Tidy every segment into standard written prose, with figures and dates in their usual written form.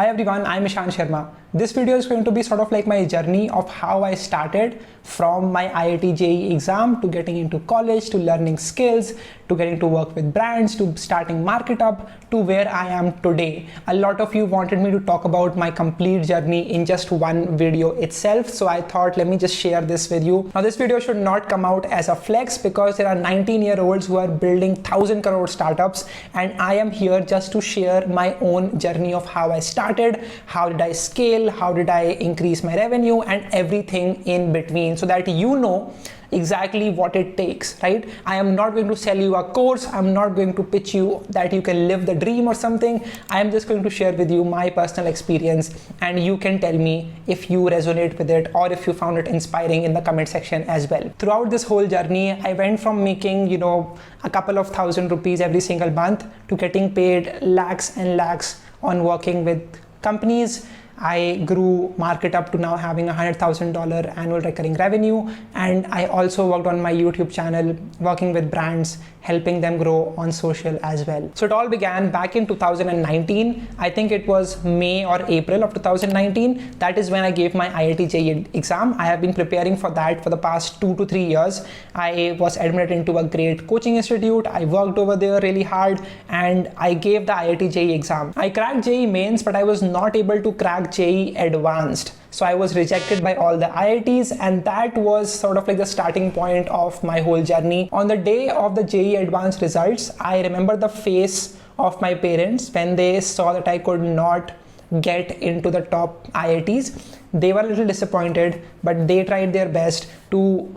Hi everyone, I'm Ishan Sharma. This video is going to be sort of like my journey of how I started from my IIT JEE exam to getting into college, to learning skills, to getting to work with brands, to starting MarkitUp, to where I am today. A lot of you wanted me to talk about my complete journey in just one video itself, so I thought let me just share this with you. Now this video should not come out as a flex because there are 19-year-olds who are building 1,000 crore startups, and I am here just to share my own journey of how I started, how did I scale, how did I increase my revenue, and everything in between, so that you know exactly what it takes, right? I am not going to sell you a course. I'm not going to pitch you that you can live the dream or something. I am just going to share with you my personal experience, and you can tell me if you resonate with it or if you found it inspiring in the comment section as well. Throughout this whole journey, I went from making, a couple of thousand rupees every single month to getting paid lakhs and lakhs on working with companies. I grew MarkitUp to now having $100,000 annual recurring revenue, and I also worked on my YouTube channel working with brands, helping them grow on social as well. So it all began back in 2019. I think it was May or April of 2019. That is when I gave my IIT JEE exam. I have been preparing for that for the past 2 to 3 years. I was admitted into a great coaching institute. I worked over there really hard, and I gave the IIT JEE exam. I cracked JEE mains, but I was not able to crack JEE advanced. So I was rejected by all the IITs, and that was sort of like the starting point of my whole journey. On the day of the JEE advanced results, I remember the face of my parents when they saw that I could not get into the top IITs. They were a little disappointed, but they tried their best to,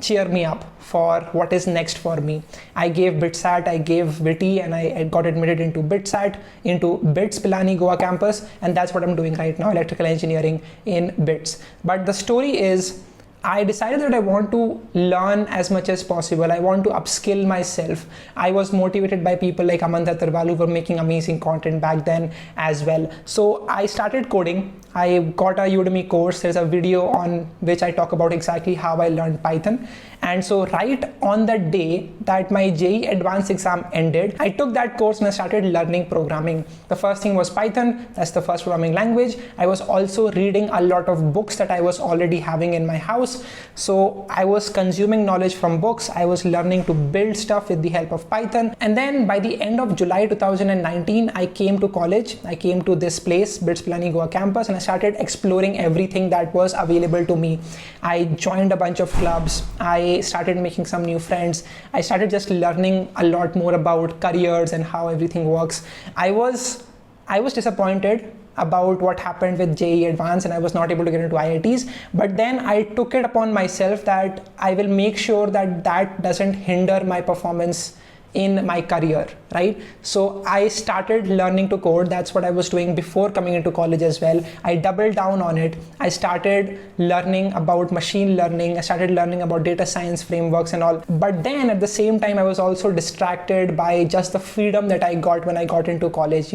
cheer me up for what is next for me. I gave BITSAT, I gave VITI, and I got admitted into BITSAT, into BITS Pilani Goa campus, and that's what I'm doing right now, electrical engineering in BITS. But the story is, I decided that I want to learn as much as possible. I want to upskill myself. I was motivated by people like Aman Dattarwal who were making amazing content back then as well. So I started coding. I got a Udemy course. There's a video on which I talk about exactly how I learned Python. And so right on the day that my JEE advanced exam ended, I took that course and I started learning programming. The first thing was Python. That's the first programming language. I was also reading a lot of books that I was already having in my house. So I was consuming knowledge from books. I was learning to build stuff with the help of Python. And then by the end of July 2019, I came to college. I came to this place, BITS Pilani Goa campus, and I started exploring everything that was available to me. I joined a bunch of clubs. I started making some new friends. I started just learning a lot more about careers and how everything works. I was disappointed about what happened with JEE Advanced, and I was not able to get into IITs. But then I took it upon myself that I will make sure that that doesn't hinder my performance in my career, right? So I started learning to code. That's what I was doing before coming into college as well. I doubled down on it. I started learning about machine learning. I started learning about data science frameworks and all. But then at the same time, I was also distracted by just the freedom that I got when I got into college.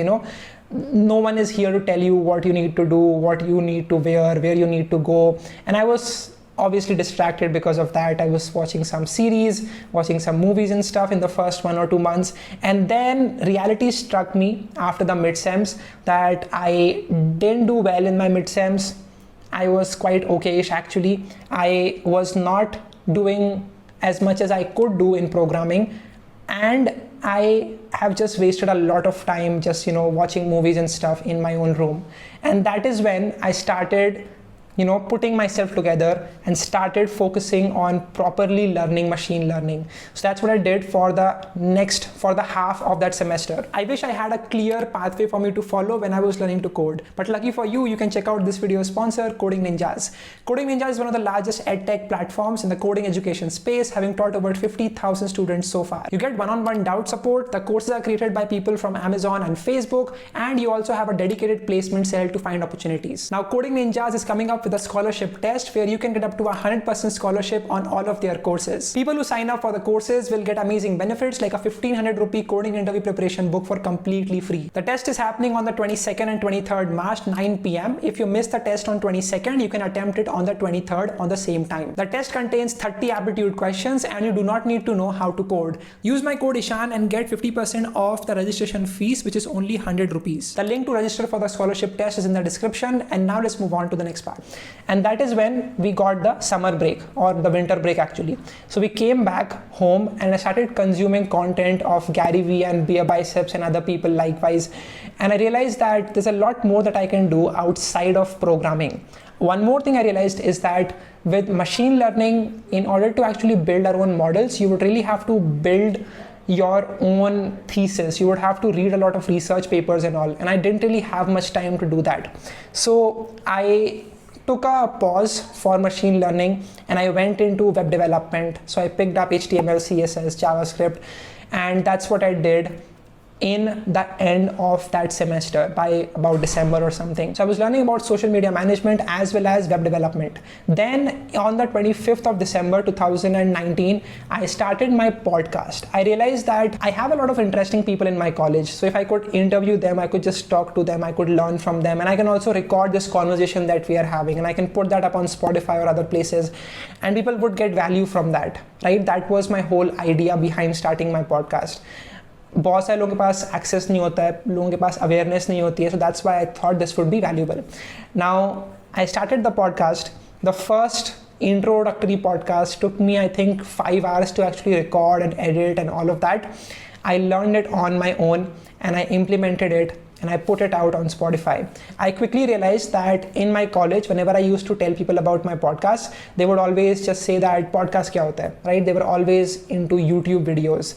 No one is here to tell you what you need to do, what you need to wear, where you need to go. And I was obviously distracted because of that. I was watching some series, watching some movies and stuff in the first 1 or 2 months. And then reality struck me after the midsems that I didn't do well in my midsems. I was quite okayish actually. I was not doing as much as I could do in programming. And I have just wasted a lot of time just, watching movies and stuff in my own room. And that is when I started putting myself together and started focusing on properly learning machine learning. So that's what I did for the half of that semester. I wish I had a clear pathway for me to follow when I was learning to code. But lucky for you, you can check out this video's sponsor, Coding Ninjas. Coding Ninjas is one of the largest edtech platforms in the coding education space, having taught over 50,000 students so far. You get one-on-one doubt support. The courses are created by people from Amazon and Facebook, and you also have a dedicated placement cell to find opportunities. Now, Coding Ninjas is coming up with with a scholarship test where you can get up to 100% scholarship on all of their courses. People who sign up for the courses will get amazing benefits like a 1500 rupee coding interview preparation book for completely free. The test is happening on the 22nd and 23rd March 9 p.m. If you miss the test on 22nd, you can attempt it on the 23rd on the same time. The test contains 30 aptitude questions and you do not need to know how to code. Use my code Ishan and get 50% off the registration fees, which is only 100 rupees. The link to register for the scholarship test is in the description. And now let's move on to the next part. And that is when we got the summer break, or the winter break actually. So we came back home and I started consuming content of Gary Vee and Beer Biceps and other people likewise. And I realized that there's a lot more that I can do outside of programming. One more thing I realized is that with machine learning, in order to actually build our own models, you would really have to build your own thesis. You would have to read a lot of research papers and all, and I didn't really have much time to do that. So I took a pause for machine learning and I went into web development. So I picked up HTML, CSS, JavaScript, and that's what I did in the end of that semester by about December or something. So I was learning about social media management as well as web development. Then on the 25th of December 2019, I started my podcast. I realized that I have a lot of interesting people in my college. So if I could interview them, I could just talk to them, I could learn from them, and I can also record this conversation that we are having, and I can put that up on Spotify or other places, and people would get value from that, right? That was my whole idea behind starting my podcast. बहुत सारे लोगों के पास access नहीं होता है, लोगों के पास awareness नहीं होती है, so that's why I thought this would be valuable. Now I started the podcast. The first introductory podcast took me, I think, 5 hours to actually record and edit and all of that. I learned it on my own and I implemented it and I put it out on Spotify. I quickly realized that in my college, whenever I used to tell people about my podcast, they would always just say that podcast क्या होता है, right? They were always into YouTube videos.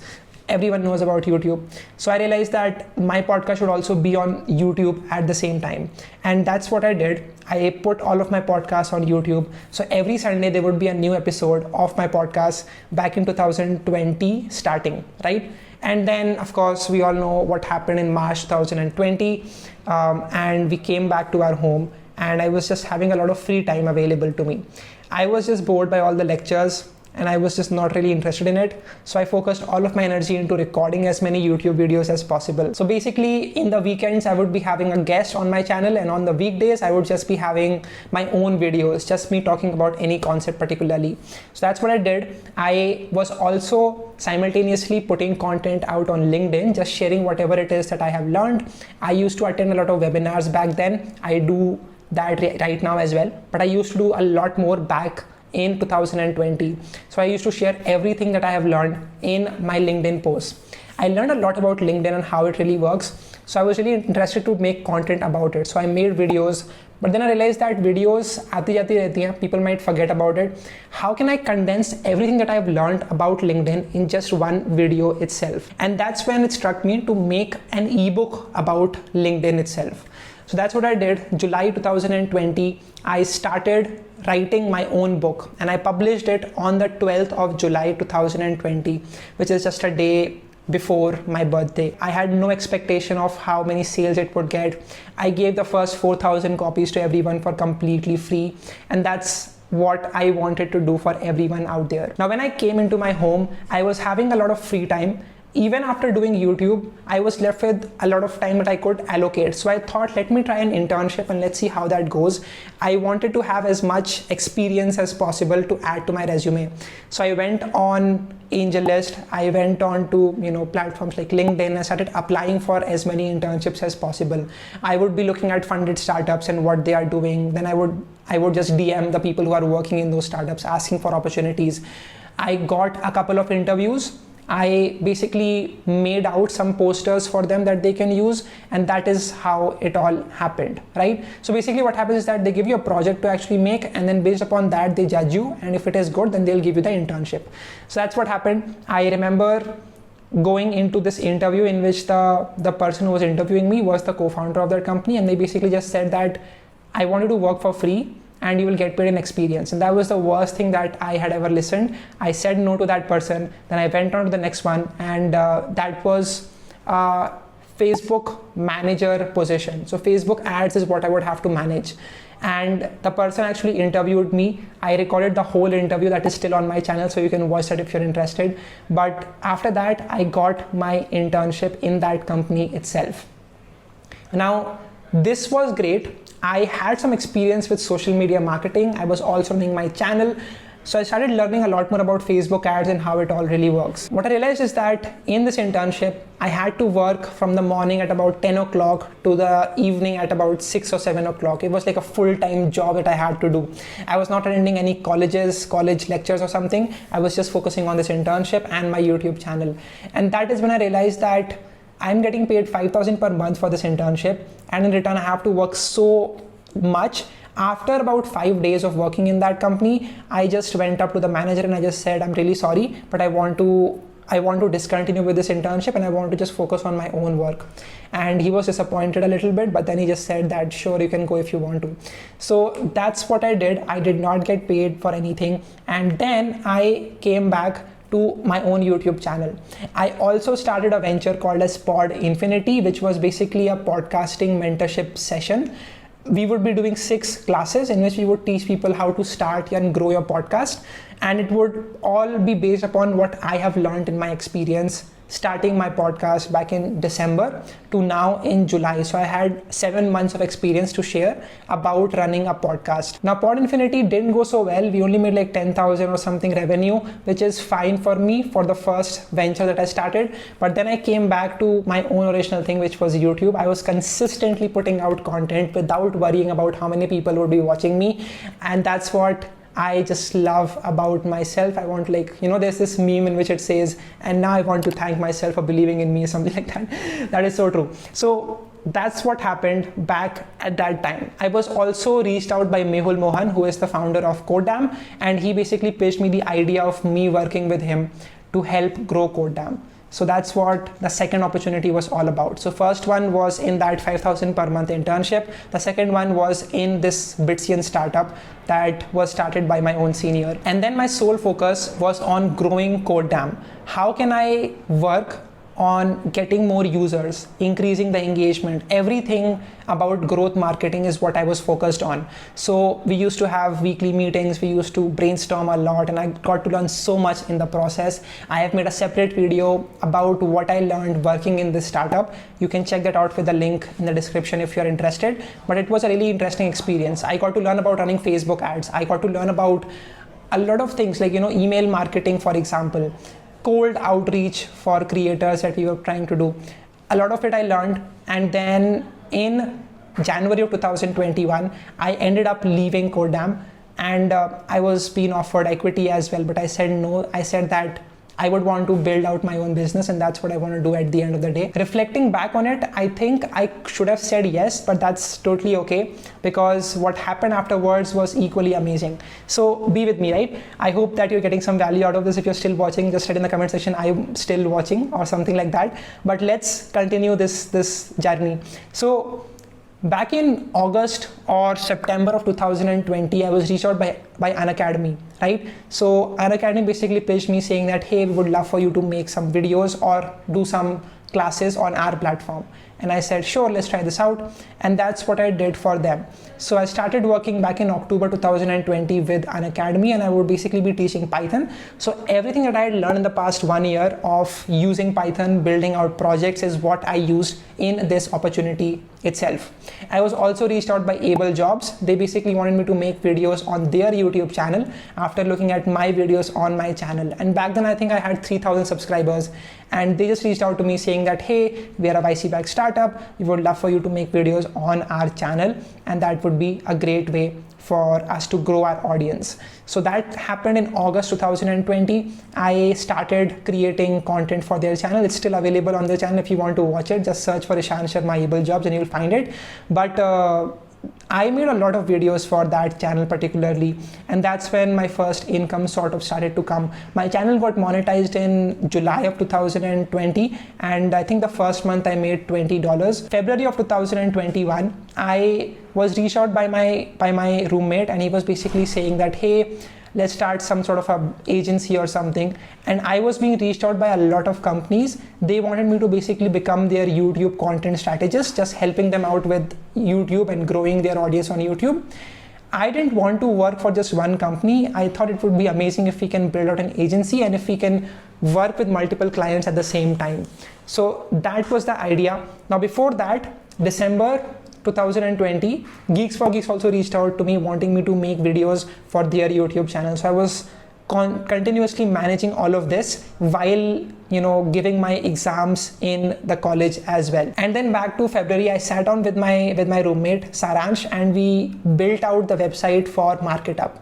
Everyone knows about YouTube. So I realized that my podcast should also be on YouTube at the same time. And that's what I did. I put all of my podcasts on YouTube. So every Sunday there would be a new episode of my podcast back in 2020 starting, right? And then of course we all know what happened in March 2020, and we came back to our home and I was just having a lot of free time available to me. I was just bored by all the lectures and I was just not really interested in it. So I focused all of my energy into recording as many YouTube videos as possible. So basically in the weekends, I would be having a guest on my channel, and on the weekdays, I would just be having my own videos, just me talking about any concept particularly. So that's what I did. I was also simultaneously putting content out on LinkedIn, just sharing whatever it is that I have learned. I used to attend a lot of webinars back then. I do that right now as well, but I used to do a lot more back in 2020. So I used to share everything that I have learned in my LinkedIn posts. I learned a lot about LinkedIn and how it really works. So I was really interested to make content about it. So I made videos, but then I realized that videos aati jati rehti hain, people might forget about it. How can I condense everything that I've learned about LinkedIn in just one video itself? And that's when it struck me to make an ebook about LinkedIn itself. So that's what I did. July 2020, I started writing my own book and I published it on the 12th of July 2020, which is just a day before my birthday. I had no expectation of how many sales it would get. I gave the first 4,000 copies to everyone for completely free, and that's what I wanted to do for everyone out there. Now, when I came into my home, I was having a lot of free time. Even after doing YouTube, I was left with a lot of time that I could allocate. So I thought, let me try an internship and let's see how that goes. I wanted to have as much experience as possible to add to my resume. So I went on AngelList, I went on to platforms like LinkedIn. I started applying for as many internships as possible. I would be looking at funded startups and what they are doing. Then I would just DM the people who are working in those startups, asking for opportunities. I got a couple of interviews. I basically made out some posters for them that they can use, and that is how it all happened, right? So basically what happens is that they give you a project to actually make, and then based upon that they judge you, and if it is good, then they'll give you the internship. So that's what happened. I remember going into this interview in which the person who was interviewing me was the co-founder of that company, and they basically just said that I wanted to work for free and you will get paid in experience. And that was the worst thing that I had ever listened. I said no to that person. Then I went on to the next one, and that was Facebook manager position. So Facebook ads is what I would have to manage. And the person actually interviewed me. I recorded the whole interview, that is still on my channel, so you can watch that if you're interested. But after that, I got my internship in that company itself. Now, this was great. I had some experience with social media marketing. I was also running my channel. So I started learning a lot more about Facebook ads and how it all really works. What I realized is that in this internship, I had to work from the morning at about 10 o'clock to the evening at about 6 or 7 o'clock. It was like a full-time job that I had to do. I was not attending any college lectures or something. I was just focusing on this internship and my YouTube channel. And that is when I realized that I'm getting paid $5,000 per month for this internship. And in return, I have to work so much. After about 5 days of working in that company, I just went up to the manager and I just said, I'm really sorry, but I want to discontinue with this internship and I want to just focus on my own work. And he was disappointed a little bit, but then he just said that, sure, you can go if you want to. So that's what I did. I did not get paid for anything. And then I came back to my own YouTube channel. I also started a venture called as Pod Infinity, which was basically a podcasting mentorship session. We would be doing 6 classes in which we would teach people how to start and grow your podcast. And it would all be based upon what I have learned in my experience starting my podcast back in December to now in July. So I had 7 months of experience to share about running a podcast. Now Pod Infinity didn't go so well. We only made like 10,000 or something revenue, which is fine for me for the first venture that I started. But then I came back to my own original thing, which was YouTube. I was consistently putting out content without worrying about how many people would be watching me. And that's what I just love about myself. I want, like, there's this meme in which it says, and now I want to thank myself for believing in me, something like that. That is so true. So that's what happened back at that time. I was also reached out by Mehul Mohan, who is the founder of codedamn, and he basically pitched me the idea of me working with him to help grow codedamn. So that's what the second opportunity was all about. So first one was in that 5,000 per month internship. The second one was in this Bitsian startup that was started by my own senior. And then my sole focus was on growing codedamn. How can I work on getting more users, increasing the engagement? Everything about growth marketing is what I was focused on. So we used to have weekly meetings, we used to brainstorm a lot, and I got to learn so much in the process. I have made a separate video about what I learned working in this startup. You can check that out with the link in the description if you're interested. But it was a really interesting experience. I got to learn about running Facebook ads. I got to learn about a lot of things like, email marketing, for example, cold outreach for creators that we were trying to do. A lot of it I learned, and then in January of 2021, I ended up leaving codedamn, and I was being offered equity as well, but I said no. I said that I would want to build out my own business, and that's what I want to do at the end of the day. Reflecting back on it, I think I should have said yes, but that's totally okay, because what happened afterwards was equally amazing. So be with me, right? I hope that you're getting some value out of this. If you're still watching, just write in the comment section, I'm still watching or something like that. But let's continue this journey. So back in August or September of 2020, I was reached out by unacademy, right? So unacademy basically pitched me saying that, hey, we would love for you to make some videos or do some classes on our platform. And I said, sure, let's try this out. And that's what I did for them. So I started working back in October 2020 with unacademy, and I would basically be teaching Python. So everything that I had learned in the past 1 year of using Python, building out projects, is what I used in this opportunity itself. I was also reached out by Able Jobs. They basically wanted me to make videos on their YouTube channel after looking at my videos on my channel. And back then I think I had 3,000 subscribers, and they just reached out to me saying that, hey, we are a YC-backed startup. We would love for you to make videos on our channel, and that would be a great way for us to grow our audience. So that happened in August 2020. I started creating content for their channel. It's still available on their channel. If you want to watch it, just search for Ishan Sharma Able Jobs and you'll find it. But I made a lot of videos for that channel particularly, and that's when my first income sort of started to come. My channel got monetized in July of 2020, and I think the first month I made $20. February of 2021, I was reached out by my roommate, and he was basically saying that, hey, let's start some sort of a agency or something. And I was being reached out by a lot of companies. They wanted me to basically become their YouTube content strategist, just helping them out with YouTube and growing their audience on YouTube. I didn't want to work for just one company. I thought it would be amazing if we can build out an agency and if we can work with multiple clients at the same time. So that was the idea. Now before that, December 2020, Geeks4Geeks also reached out to me wanting me to make videos for their YouTube channel. So I was continuously managing all of this while giving my exams in the college as well. And then back to February, I sat down with my roommate Saransh and we built out the website for MarkitUp.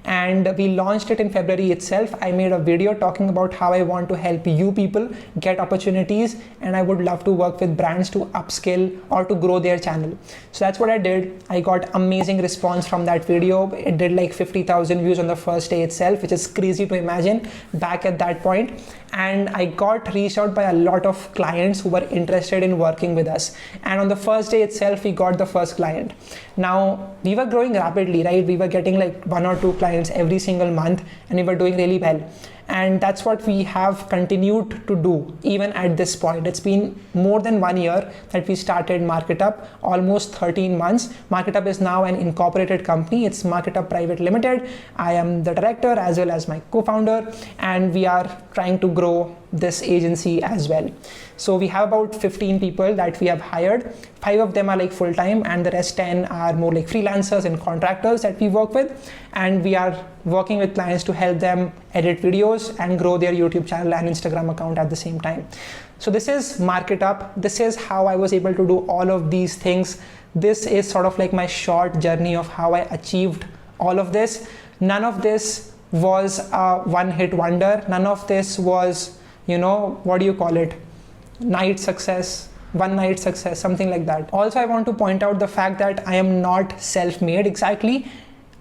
And we launched it in February itself. I made a video talking about how I want to help you people get opportunities, and I would love to work with brands to upskill or to grow their channel. So that's what I did. I got amazing response from that video. It did like 50,000 views on the first day itself, which is crazy to imagine back at that point. And I got reached out by a lot of clients who were interested in working with us. And on the first day itself, we got the first client. Now we were growing rapidly, right? We were getting like 1 or 2 clients every single month, and we were doing really well. And that's what we have continued to do even at this point. It's been more than 1 year that we started MarkitUp, almost 13 months. MarkitUp is now an incorporated company. It's MarkitUp Private Limited. I am the director as well as my co-founder, and we are trying to grow this agency as well. So we have about 15 people that we have hired. 5 of them are like full-time, and the rest 10 are more like freelancers and contractors that we work with. And we are working with clients to help them edit videos and grow their YouTube channel and Instagram account at the same time. So this is MarkitUp. This is how I was able to do all of these things. This is sort of like my short journey of how I achieved all of this. None of this was a one-hit wonder. None of this was, what do you call it? Night success, one night success, something like that. Also, I want to point out the fact that I am not self-made exactly.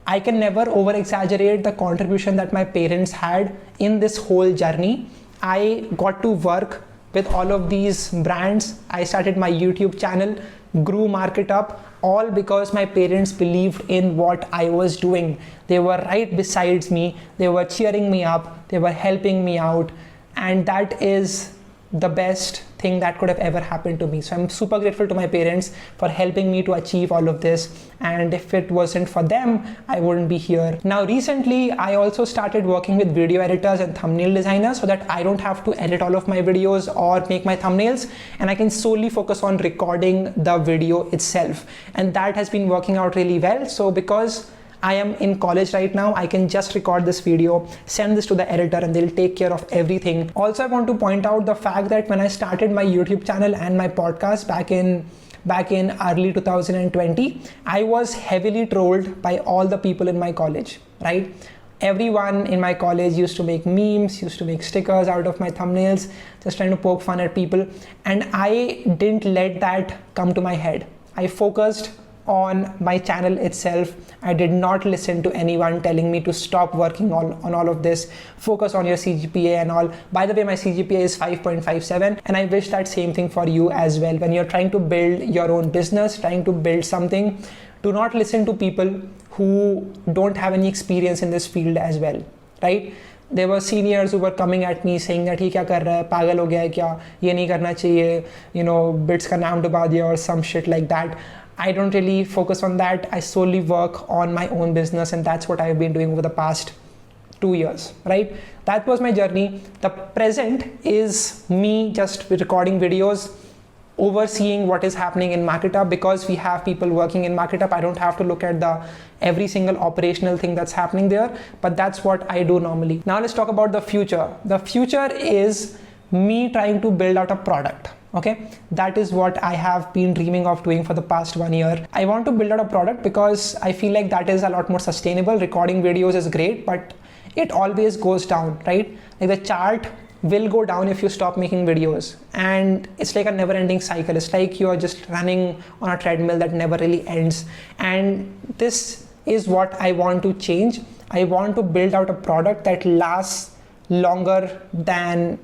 I can never over exaggerate the contribution that my parents had in this whole journey. I got to work with all of these brands. I started my YouTube channel, grew MarkitUp, all because my parents believed in what I was doing. They were right besides me. They were cheering me up. They were helping me out. And that is the best thing that could have ever happened to me. So I'm super grateful to my parents for helping me to achieve all of this. And if it wasn't for them, I wouldn't be here. Now, recently, I also started working with video editors and thumbnail designers so that I don't have to edit all of my videos or make my thumbnails, and I can solely focus on recording the video itself. And that has been working out really well. So because I am in college right now, I can just record this video, send this to the editor, and they'll take care of everything. Also, I want to point out the fact that when I started my YouTube channel and my podcast back in early 2020, I was heavily trolled by all the people in my college, right? Everyone in my college used to make memes, used to make stickers out of my thumbnails, just trying to poke fun at people. And I didn't let that come to my head. I focused on my channel itself. I did not listen to anyone telling me to stop working on all of this, focus on your CGPA and all. By the way, my CGPA is 5.57, and I wish that same thing for you as well. When you're trying to build your own business, trying to build something, do not listen to people who don't have any experience in this field as well, right? There were seniors who were coming at me saying that he kya kar raha hai, pagal ho gaya hai kya, ye nahi karna chahiye, bits ka naam duba diya or some shit like that. I don't really focus on that. I solely work on my own business, and that's what I've been doing over the past 2 years, right? That was my journey. The present is me just recording videos, overseeing what is happening in MarkitUp. Because we have people working in MarkitUp, I don't have to look at every single operational thing that's happening there, but that's what I do normally. Now let's talk about the future. The future is me trying to build out a product. Okay, that is what I have been dreaming of doing for the past 1 year. I want to build out a product because I feel like that is a lot more sustainable. Recording videos is great, but it always goes down, right? Like the chart will go down if you stop making videos, and it's like a never-ending cycle. It's like you're just running on a treadmill that never really ends. And this is what I want to change. I want to build out a product that lasts longer than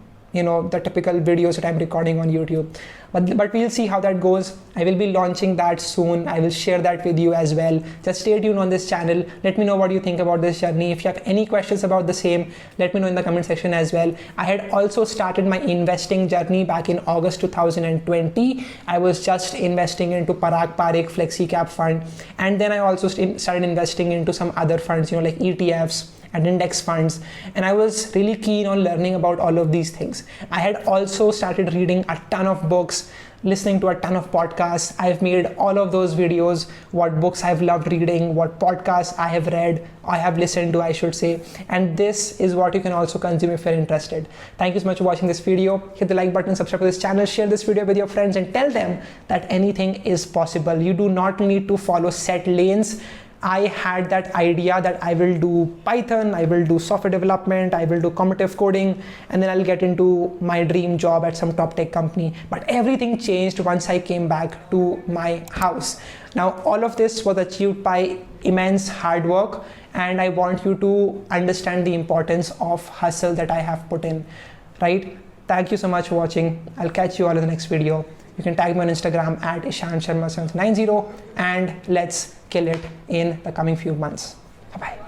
the typical videos that I'm recording on YouTube. But we'll see how that goes. I will be launching that soon. I will share that with you as well. Just stay tuned on this channel. Let me know what you think about this journey. If you have any questions about the same, let me know in the comment section as well. I had also started my investing journey back in August 2020. I was just investing into Parag Parikh Flexi Cap Fund, and then I also started investing into some other funds, like ETFs and index funds, and I was really keen on learning about all of these things. I had also started reading a ton of books, listening to a ton of podcasts. I've made all of those videos, what books I've loved reading, what podcasts I have read, I have listened to, I should say, and this is what you can also consume if you're interested. Thank you so much for watching this video. Hit the like button, subscribe to this channel, share this video with your friends, and tell them that anything is possible. You do not need to follow set lanes. I had that idea that I will do Python, I will do software development, I will do competitive coding, and then I'll get into my dream job at some top tech company. But everything changed once I came back to my house. Now, all of this was achieved by immense hard work, and I want you to understand the importance of hustle that I have put in, right? Thank you so much for watching. I'll catch you all in the next video. You can tag me on Instagram at Ishan Sharma 790, and let's kill it in the coming few months. Bye-bye.